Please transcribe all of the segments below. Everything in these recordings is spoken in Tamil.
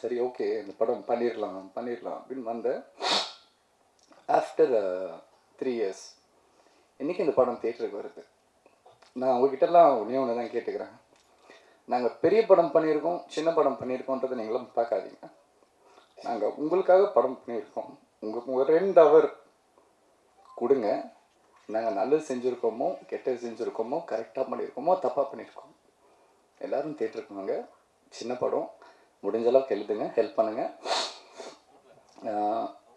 சரி ஓகே இந்த படம் பண்ணிடலாம் அப்படின்னு வந்தேன். ஆஃப்டர் 3 இயர்ஸ் இன்றைக்கி இந்த படம் தியேட்டருக்கு வருது. நான் உங்ககிட்டலாம் ஒன்று தான் கேட்டுக்கிறேன். நாங்கள் பெரிய படம் பண்ணியிருக்கோம், சின்ன படம் பண்ணியிருக்கோன்றதை நீங்களும் பார்க்காதீங்க. நாங்கள் உங்களுக்காக படம் பண்ணியிருக்கோம். உங்களுக்கு 2 ஹவர் கொடுங்க. நாங்கள் நல்லது செஞ்சுருக்கோமோ கெட்டது செஞ்சுருக்கோமோ கரெக்டாக பண்ணியிருக்கோமோ தப்பாக பண்ணியிருக்கோம். எல்லோரும் தியேட்டருக்கு வாங்க. சின்ன படம், முடிஞ்ச அளவுக்கு எழுதுங்க, ஹெல்ப் பண்ணுங்கள்.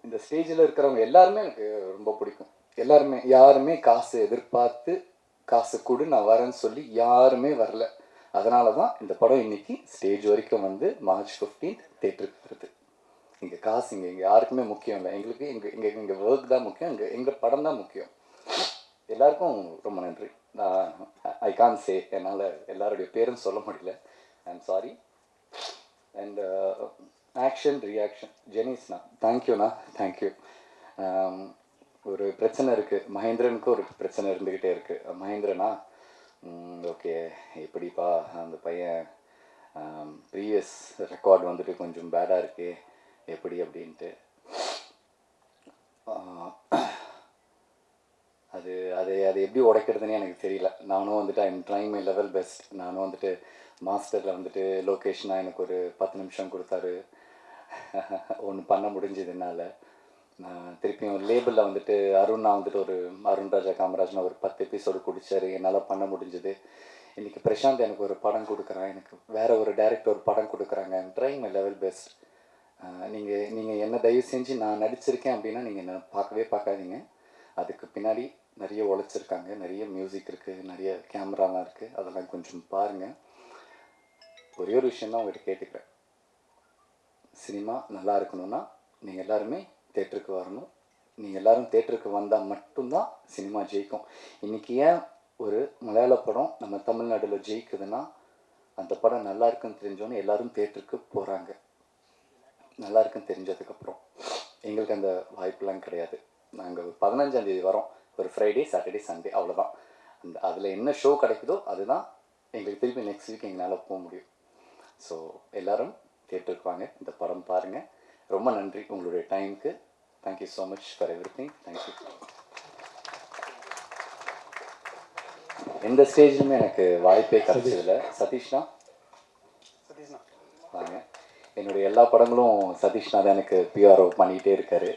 இந்த ஸ்டேஜில் இருக்கிறவங்க எல்லாருமே எனக்கு ரொம்ப பிடிக்கும். யாருமே காசு எதிர்பார்த்து காசு கொடு நான் வரேன்னு சொல்லி யாருமே வரல. அதனால தான் இந்த படம் இன்றைக்கி ஸ்டேஜ் வரைக்கும் வந்து March 15 தேட்டருக்கு வருது. இங்கே காசு இங்கே யாருக்குமே முக்கியம் இல்லை. எங்களுக்கு எங்கள் ஒர்க் தான் முக்கியம், எங்கள் படம் தான் முக்கியம். எல்லாருக்கும் ரொம்ப நன்றி. நான் ஐ கான் சே, என்னால் எல்லாருடைய பேரும் சொல்ல முடியல. I am sorry. And action reaction ஜெனிஸ்ண்ணா, தேங்க்யூண்ணா, தேங்க்யூ. ஒரு பிரச்சனை இருக்குது, மகேந்திரனுக்கு ஒரு பிரச்சனை இருந்துக்கிட்டே இருக்குது. மகேந்திரனா ஓகே எப்படிப்பா அந்த பையன் ப்ரீவியஸ் ரெக்கார்டு வந்துட்டு கொஞ்சம் பேடாக இருக்கு எப்படி அப்படின்ட்டு. அது அது அது எப்படி உடைக்கிறதுனே எனக்கு தெரியல. நானும் வந்துட்டு I am trying my level best. நானும் வந்துட்டு மாஸ்டரில் வந்துட்டு லொக்கேஷனாக எனக்கு ஒரு 10 நிமிஷம் கொடுத்தாரு. ஒன்று பண்ண முடிஞ்சது என்னால். திருப்பியும் லேபிளில் வந்துட்டு அருணா வந்துட்டு அருண் ராஜா காமராஜ்னா ஒரு 10 எபிசோடு குடித்தார். என்னால் பண்ண முடிஞ்சது. இன்றைக்கி பிரசாந்த் எனக்கு ஒரு படம் கொடுக்குறான், எனக்கு வேறு ஒரு டைரக்டர் ஒரு படம் கொடுக்குறாங்க. I'm trying my level best. நீங்கள் என்ன தயவு செஞ்சு நான் நடிச்சிருக்கேன் அப்படின்னா நீங்கள் என்ன பார்க்காதீங்க. அதுக்கு பின்னாடி நிறைய உழைச்சிருக்காங்க, நிறைய மியூசிக் இருக்குது, நிறைய கேமராலாம் இருக்குது. அதெல்லாம் கொஞ்சம் பாருங்கள். ஒரே ஒரு விஷயம் தான் உங்கள்கிட்ட கேட்டுக்கிறேன். சினிமா நல்லா இருக்கணும்னா நீங்கள் எல்லாருமே தேட்டருக்கு வரணும். நீங்கள் எல்லோரும் தேட்டருக்கு வந்தால் மட்டும்தான் சினிமா ஜெயிக்கும். இன்றைக்கி ஏன் ஒரு மலையாள படம் நம்ம தமிழ்நாட்டில் ஜெயிக்குதுன்னா அந்த படம் நல்லா இருக்குன்னு தெரிஞ்சோன்னே எல்லோரும் தேட்டருக்கு போகிறாங்க. நல்லா இருக்குன்னு தெரிஞ்சதுக்கப்புறம் எங்களுக்கு அந்த வாய்ப்பெலாம் கிடையாது. நாங்கள் 15ஆம் தேதி வரோம், ஒரு ஃப்ரைடே சாட்டர்டே சண்டே, அவ்வளோதான். அதில் என்ன ஷோ கிடைக்குதோ அதுதான் எங்களுக்கு திருப்பி நெக்ஸ்ட் வீக் எங்களால் போக முடியும். ஸோ எல்லோரும் தேட்டருக்கு வாங்க, இந்த படம் பாருங்கள். ரொம்ப நன்றி உங்களுடைய டைமுக்கு. Thank you so much for everything. Thank you. எந்த ஸ்டேஜ்லையுமே எனக்கு வாய்ப்பே கிடைச்சதில்லை. சதீஷ்னா வாங்க. என்னுடைய எல்லா படங்களும் சதீஷ்னா தான் எனக்கு பிஆர்ஓ பண்ணிக்கிட்டே இருக்கார்.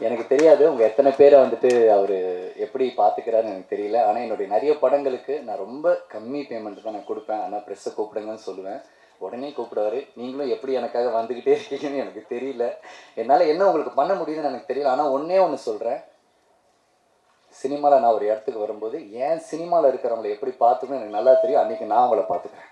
எனக்கு தெரியாது உங்கள் எத்தனை பேரை வந்துட்டு அவர் எப்படி பார்த்துக்கிறாருன்னு எனக்கு தெரியல. ஆனால் என்னுடைய நிறைய படங்களுக்கு நான் ரொம்ப கம்மி பேமெண்ட் தான் நான் கொடுப்பேன். ஆனால் ப்ரெஸ்ஸை கூப்பிடுங்கன்னு சொல்லுவேன், உடனே கூப்பிடுவார். நீங்களும் எப்படி எனக்காக வந்துக்கிட்டே இருக்கீங்கன்னு எனக்கு தெரியல. என்னால் என்ன உங்களுக்கு பண்ண முடியுதுன்னு எனக்கு தெரியல. ஆனால் ஒன்று சொல்கிறேன், சினிமாவில் நான் ஒரு இடத்துக்கு வரும்போது ஏன் சினிமாவில் இருக்கிறவங்களை எப்படி பார்த்துக்கணும் எனக்கு நல்லா தெரியும். அன்றைக்கி நான் அவங்கள பார்த்துக்கிறேன்.